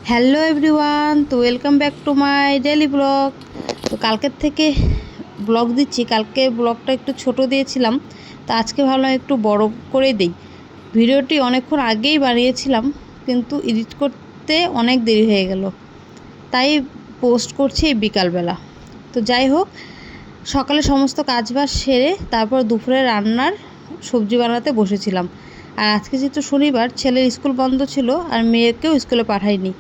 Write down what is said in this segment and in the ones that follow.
Hello everyone, তো welcome back to my daily blog. তো কালকের থেকে ব্লগ দিচ্ছি। কালকে ব্লগটা একটু ছোট দিয়েছিলাম, তো আজকে ভাবলাম একটু বড় করে দিই। ভিডিওটি অনেকক্ষণ আগেই বানিয়েছিলাম, কিন্তু এডিট করতে অনেক দেরি হয়ে গেল, তাই পোস্ট করছি এই বিকালবেলা। তো যাই হোক, সকালে সমস্ত কাজবাজ সেরে তারপর দুপুরে রান্নার সবজি বানাতে বসেছিলাম। আর আজকে যেহেতু শনিবার, ছেলের স্কুল বন্ধ ছিল আর মেয়েকেও স্কুলে পাঠাইনি,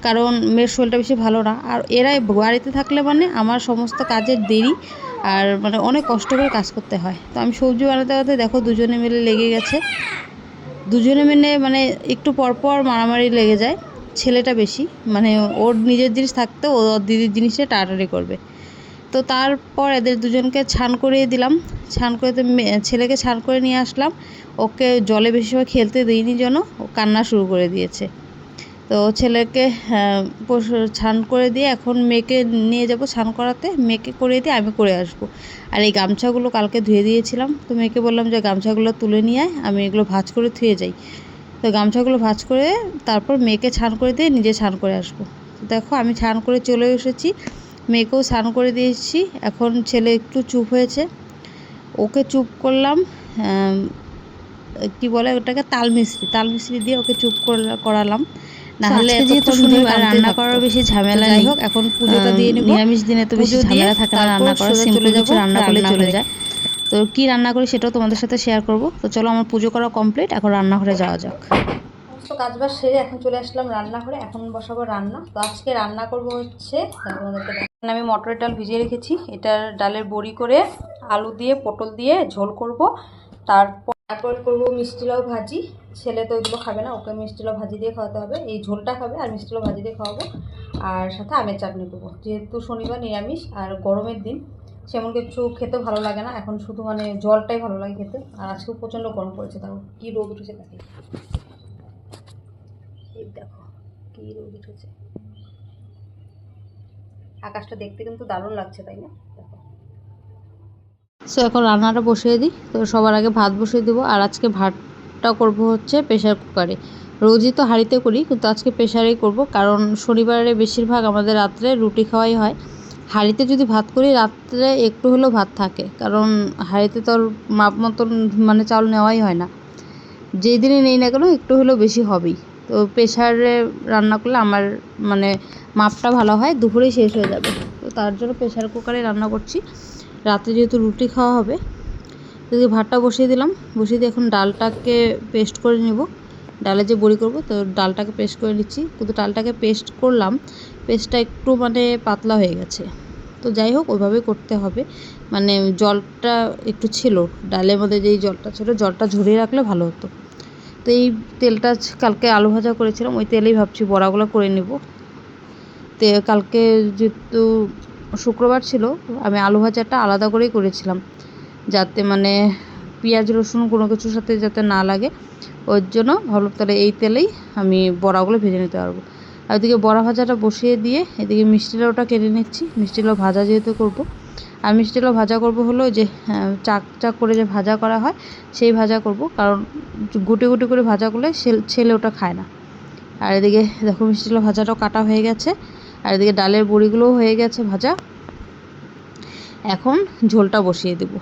কারণ মেয়ের শরীরটা বেশি ভালো না। আর এরাই বাড়িতে থাকলে মানে আমার সমস্ত কাজের দেরি, আর মানে অনেক কষ্ট করে কাজ করতে হয়। তো আমি সবজি বানাতে বানাতে দেখো দুজনে মিলে লেগে গেছে। দুজনে মিলে মানে একটু পরপর মারামারি লেগে যায়। ছেলেটা বেশি মানে ওর নিজের জিনিস থাকতে ওর দিদির জিনিসে টাটারি করবে। তো তারপর এদের দুজনকে ছান করিয়ে দিলাম। ছান করে তো ছেলেকে ছান করে নিয়ে আসলাম। ওকে জলে বেশি সময় খেলতে দিইনি, যেন ও কান্না শুরু করে দিয়েছে। তো ছেলেকে ছান করে দিয়ে এখন মেয়েকে নিয়ে যাব ছান করাতে। মেয়েকে করে দিয়ে আমি করে আসব। আর এই গামছাগুলো কালকে ধুয়ে দিয়েছিলাম, তো মেয়েকে বললাম যে গামছাগুলো তুলে নিয়ে আয়, আমি এগুলো ভাঁজ করে ধুয়ে যাই। তো গামছাগুলো ভাঁজ করে তারপর মেয়েকে ছান করে দিয়ে নিজে ছান করে আসবো। তো দেখো আমি ছান করে চলে এসেছি, মেয়েকেও স্নান করে দিয়েছি। এখন ছেলে একটু চুপ হয়েছে, ওকে চুপ করলাম। কি বলে ওটাকে, তাল মিস্ত্রি দিয়ে ওকে চুপ করালাম। নাহলে যেহেতু শনিবার রান্না করার বেশি ঝামেলা নেই। হোক, এখন পুজোটা দিয়ে নিব। নিরামিষ দিনে তো বেশি ঝামেলা থাকে না রান্না করা, সিম্পল কিছু রান্না করলে চলে যায়। তো কি রান্না করি সেটাও তোমাদের সাথে শেয়ার করব। তো চলো, আমার পুজো করা কমপ্লিট, এখন রান্নাঘরে যাওয়া যাক। সমস্ত কাজবাজ সেরে এখন চলে আসলাম রান্নাঘরে, এখন বসাবো রান্না। তো আজকে রান্না করব হচ্ছে, আমি মটরের ডাল ভিজিয়ে রেখেছি। এটার ডালের বড়ি করে আলু দিয়ে পটল দিয়ে ঝোল করব। তারপর করব মিষ্টি লাউ ভাজি। ছেলে তো ওইগুলো খাবে না, ওকে মিষ্টি লাউ ভাজি দিয়ে খাওয়াতে হবে। এই ঝোলটা খাবে আর মিষ্টি লাউ ভাজি দিয়ে খাওয়াবো। আর সাথে আমের চাটনি করবো, যেহেতু শনিবার নিরামিষ আর গরমের দিন সেমন কিছু খেতে ভালো লাগে না। এখন শুধু মানে জলটাই ভালো লাগে খেতে। আর আজকেও প্রচণ্ড গরম পড়েছে, তাও কি রোদ উঠেছে তাকে। এই দেখো কি রোদ উঠেছে, আকাশটা দেখতে কিন্তু দারুণ লাগছে, তাই না? দেখো। সো এখন রান্নাটা বসিয়ে দিই। তো সবার আগে ভাত বসিয়ে দেবো। আর আজকে ভাতটা করব হচ্ছে প্রেশার কুকারে। রোজই তো হাঁড়িতে করি, কিন্তু আজকে প্রেশারেই করব, কারণ শনিবারে বেশিরভাগ আমাদের রাত্রে রুটি খাওয়াই হয়। হাঁড়িতে যদি ভাত করি রাত্রে একটু হলেও ভাত থাকে, কারণ হাঁড়িতে তো মাপ মতন মানে চাউল নেওয়াই হয় না। যেই দিনই নেই না কেন একটু হলেও বেশি হবেই। তো প্রেশারে রান্না করলে আমার মানে মাপটা ভালো হয়, দুপুরেই শেষ হয়ে যাবে। তো তার জন্য প্রেশার কুকারে রান্না করছি। রাতে যেহেতু রুটি খাওয়া হবে। এদিকে ভাতটা বসিয়ে দিলাম, বসিয়ে দিয়ে এখন ডালটাকে পেস্ট করে নেব। ডালে যে বড়ি করব, তো ডালটাকে পেস্ট করে নিচ্ছি। কিন্তু ডালটাকে পেস্ট করলাম, পেস্টটা একটু মানে পাতলা হয়ে গেছে। তো যাই হোক, ওইভাবেই করতে হবে। মানে জলটা একটু ছিল ডালের মধ্যে, যেই জলটা ছিল জলটা ঝরিয়ে রাখলে ভালো হতো। তো এই তেলটা কালকে আলু ভাজা করেছিলাম, ওই তেলেই ভাবছি বড়াগুলো করে নেব। কালকে যেহেতু শুক্রবার ছিল, আমি আলু ভাজাটা আলাদা করেই করেছিলাম, যাতে মানে পেঁয়াজ রসুন কোনো কিছুর সাথে যাতে না লাগে। ওর জন্য ভাবলাম তাহলে এই তেলেই আমি বড়াগুলো ভেজে নিতে পারবো। আর ওইদিকে বড়া ভাজাটা বসিয়ে দিয়ে এদিকে মিষ্টি লাউটা কেটে নিচ্ছি। মিষ্টি লাউ ভাজা যেহেতু করবো, আর মিষ্টি লাউ ভাজা করবো হলো যে চাক চাক করে যে ভাজা করা হয় সেই ভাজা করব, কারণ গুটি গুটি করে ভাজা করলে ছেলে ওটা খায় না। আর এদিকে দেখো মিষ্টি লাউ ভাজাটাও কাটা হয়ে গেছে, আর এদিকে ডালের বড়িগুলোও হয়ে গেছে ভাজা। এখন ঝোলটা বসিয়ে দেব।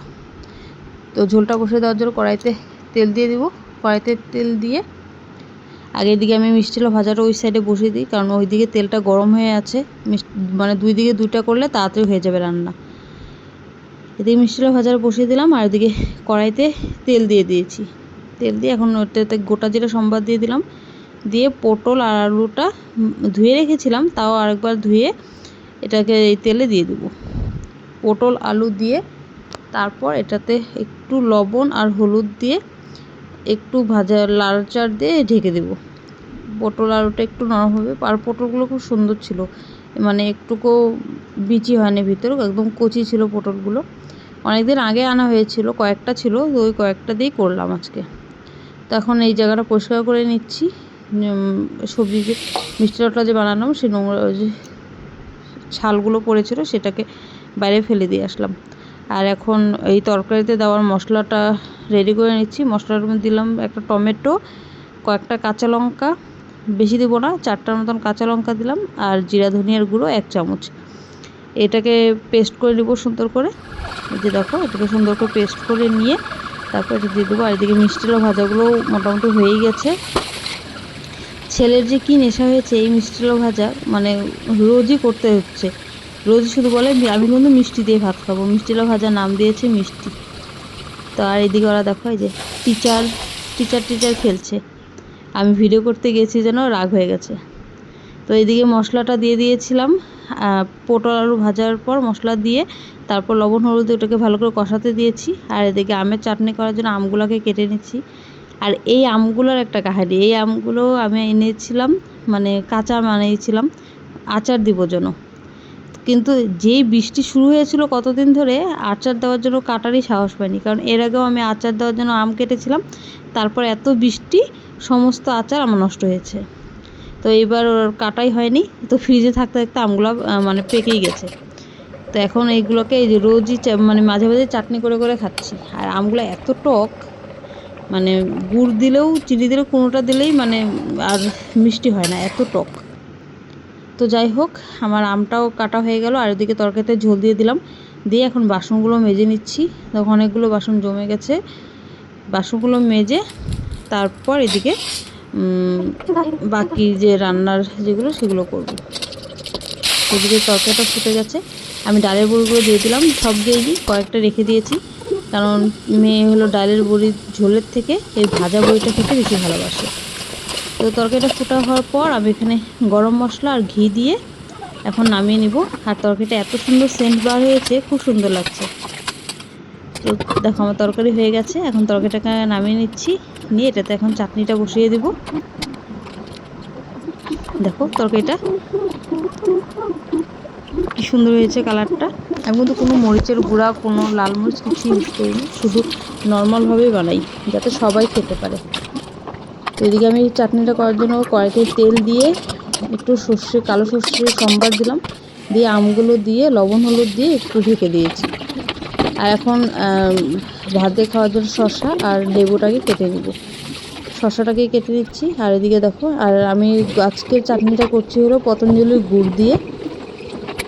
তো ঝোলটা বসিয়ে দেওয়ার জন্য কড়াইতে তেল দিয়ে দিব। কড়াইতে তেল দিয়ে আগে এদিকে আমি মিষ্টি লাউ ভাজাটা ওই সাইডে বসিয়ে দিই, কারণ ওই দিকে তেলটা গরম হয়ে আছে। মানে দুই দিকে দুইটা করলে তাড়াতাড়ি হয়ে যাবে রান্না। এদিকে মিষ্টি লাউ ভাজাটা বসিয়ে দিলাম, আর এদিকে কড়াইতে তেল দিয়ে দিয়েছি। তেল দিয়ে এখন ওটাতে গোটা জিরা সম্বাদ দিয়ে দিলাম। দিয়ে পটল আর আলুটা ধুয়ে রেখেছিলাম, তাও আরেকবার ধুয়ে এটাকে এই তেলে দিয়ে দেবো। পটল আলু দিয়ে তারপর এটাতে একটু লবণ আর হলুদ দিয়ে একটু ভাজা লাল চার দিয়ে ঢেকে দেব। পটল আলুটা একটু নরম হবে। আর পটলগুলো খুব সুন্দর ছিল, মানে একটুকু বিচি হয়নি ভিতরে, একদম কচি ছিল পটলগুলো। অনেকদিন আগে আনা হয়েছিল, কয়েকটা ছিল, তো ওই কয়েকটা দিয়েই করলাম আজকে। তো এখন এই জায়গাটা পরিষ্কার করে নিচ্ছি। সবজি যে মিষ্টি লাউটা যে বানালাম সেই নোংরা যে ছালগুলো পড়েছিল সেটাকে বাইরে ফেলে দিয়ে আসলাম। আর এখন এই তরকারিতে দেওয়ার মশলাটা রেডি করে নিচ্ছি। মশলার মধ্যে দিলাম একটা টমেটো, কয়েকটা কাঁচা লঙ্কা, বেশি দেবো না, 4টার মতন কাঁচা লঙ্কা দিলাম, আর জিরা ধনিয়ার গুঁড়ো 1 চামচ। এটাকে পেস্ট করে নেবো সুন্দর করে। এই যে দেখো, এটাকে সুন্দর করে পেস্ট করে নিয়ে তারপর এটা দিয়ে দেবো। আর এদিকে মিষ্টি লাউ ভাজাগুলো মোটামুটি হয়েই গেছে। ছেলের যে কী নেশা হয়েছে এই মিষ্টি লাউ ভাজা, মানে রোজই করতে হচ্ছে। রোজই শুধু বলে আমি কিন্তু মিষ্টি দিয়ে ভাত খাবো, মিষ্টি লাউ ভাজা নাম দিয়েছে মিষ্টি। তো আর এদিকে ওরা দেখো এই যে টিচার খেলছে। আমি ভিডিও করতে গেছি যেন রাগ হয়ে গেছে। তো এদিকে মশলাটা দিয়ে দিয়েছিলাম, পটল আলু ভাজার পর মশলা দিয়ে তারপর লবণ হলুদ ওটাকে ভালো করে কষাতে দিয়েছি। আর এদিকে আমের চাটনি করার জন্য আমগুলোকে কেটে নিচ্ছি। আর এই আমগুলোর একটা কাহিনী, এই আমগুলো আমি এনেছিলাম মানে কাঁচা বানিয়েছিলাম আচার দিব জন্য, কিন্তু যেই বৃষ্টি শুরু হয়েছিল কতদিন ধরে আচার দেওয়ার জন্য কাটারই সাহস পাইনি, কারণ এর আগেও আমি আচার দেওয়ার জন্য আম কেটেছিলাম, তারপর এত বৃষ্টি সমস্ত আচার আমার নষ্ট হয়েছে। তো এইবার ওর কাটাই হয়নি, তো ফ্রিজে থাকতে থাকতে আমগুলো মানে পেকেই গেছে। তো এখন এইগুলোকে এই যে রোজই মানে মাঝে মাঝে চাটনি করে করে খাচ্ছি। আর আমগুলো এত টক, মানে গুড় দিলেও চিনি দিলেও কোনোটা দিলেই মানে আর মিষ্টি হয় না, এত টক। তো যাই হোক, আমার আমটাও কাটা হয়ে গেল। আর ওদিকে তরকারিতে ঝোল দিয়ে দিলাম, দিয়ে এখন বাসনগুলো মেজে নিচ্ছি। তখন অনেকগুলো বাসন জমে গেছে, বাসনগুলো মেজে তারপর এদিকে বাকি যে রান্নার যেগুলো সেগুলো করব। এদিকে তরকারিটা ফুটে গেছে, আমি ডালের বড়িগুলো দিয়ে দিলাম, সব দিয়েই কয়েকটা রেখে দিয়েছি, কারণ মেয়ে হলো ডালের বড়ি ঝোলের থেকে এই ভাজা বড়িটা খেতে বেশি ভালোবাসে। তো তরকারিটা ফোটা হওয়ার পর আমি এখানে গরম মশলা আর ঘি দিয়ে এখন নামিয়ে নিব। আর তরকারিটা এত সুন্দর সেন্ট বার হয়েছে, খুব সুন্দর লাগছে। তো দেখো আমার তরকারি হয়ে গেছে, এখন তরকারিটাকে নামিয়ে নিচ্ছি, নিয়ে এটাতে এখন চাটনিটা বসিয়ে দেব। দেখো তরকারিটা কি সুন্দর হয়েছে কালারটা। আমি কিন্তু কোনো মরিচের গুঁড়া, কোনো লাল মরিচ কিছু ইউজ করিনি, শুধু নর্মালভাবেই বানাই যাতে সবাই খেতে পারে। তো এদিকে আমি চাটনিটা করার জন্য কড়াইতে তেল দিয়ে একটু কালো সর্ষে সম্বার দিলাম, দিয়ে আমগুলো দিয়ে লবণ হলুদ দিয়ে একটু ঢেকে দিয়েছি। আর এখন ভাতে খাওয়ার জন্য শসা আর লেবুটাকে কেটে নেব, শসাটাকে কেটে নিচ্ছি। আর এদিকে দেখো, আর আমি আজকের চাটনিটা করছি হলো পতঞ্জলির গুড় দিয়ে।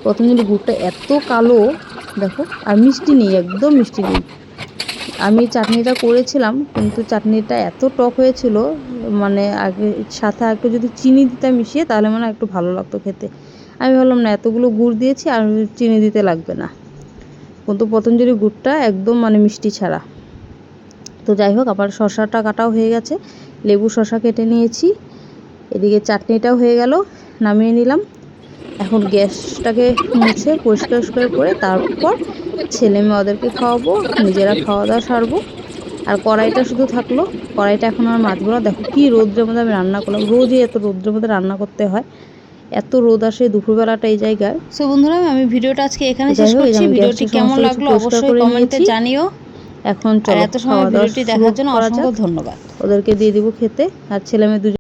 পতঞ্জলির গুড়টা এত কালো দেখো, আর মিষ্টি নেই, একদম মিষ্টি নেই। আমি চাটনিটা করেছিলাম কিন্তু চাটনিটা এত টক হয়েছিল, মানে আগে সাথে একটু যদি চিনি দিতাম মিশিয়ে তাহলে মনে হয় একটু ভালো লাগতো খেতে। আমি ভাবলাম না, এতগুলো গুড় দিয়েছি আর চিনি দিতে লাগবে না, কিন্তু পতঞ্জলি গুড়টা একদম মানে মিষ্টি ছাড়া। তো যাই হোক, আবার শসাটা কাটাও হয়ে গেছে, লেবু শসা কেটে নিয়েছি। এদিকে চাটনিটাও হয়ে গেল, নামিয়ে নিলাম। এখন গ্যাসটাকে মুছে পরিষ্কার করে তারপর ছেলে মেয়ে ওদেরকে খাওয়াবো, নিজেরা খাওয়া দাওয়া সারবো। আর কড়াইটা শুধু থাকলো, কড়াইটা এখন আর মাজবো না। দেখো কি রোদ্রের মধ্যে আমি রান্না করলাম, রোজই এত রোদ্রের মধ্যে রান্না করতে হয়, এত রোদ আসে দুপুরবেলাটা এই জায়গায়। সো বন্ধুরা, আমি ভিডিওটা আজকে এখানে শেষ করছি। ভিডিওটি কেমন লাগলো অবশ্যই কমেন্টে জানিও। এখন চলো, এত সময় ভিডিওটি দেখার জন্য অসংখ্য ধন্যবাদ। ওদেরকে দিয়ে দিব খেতে, আর ছেলে মেয়ে দুজন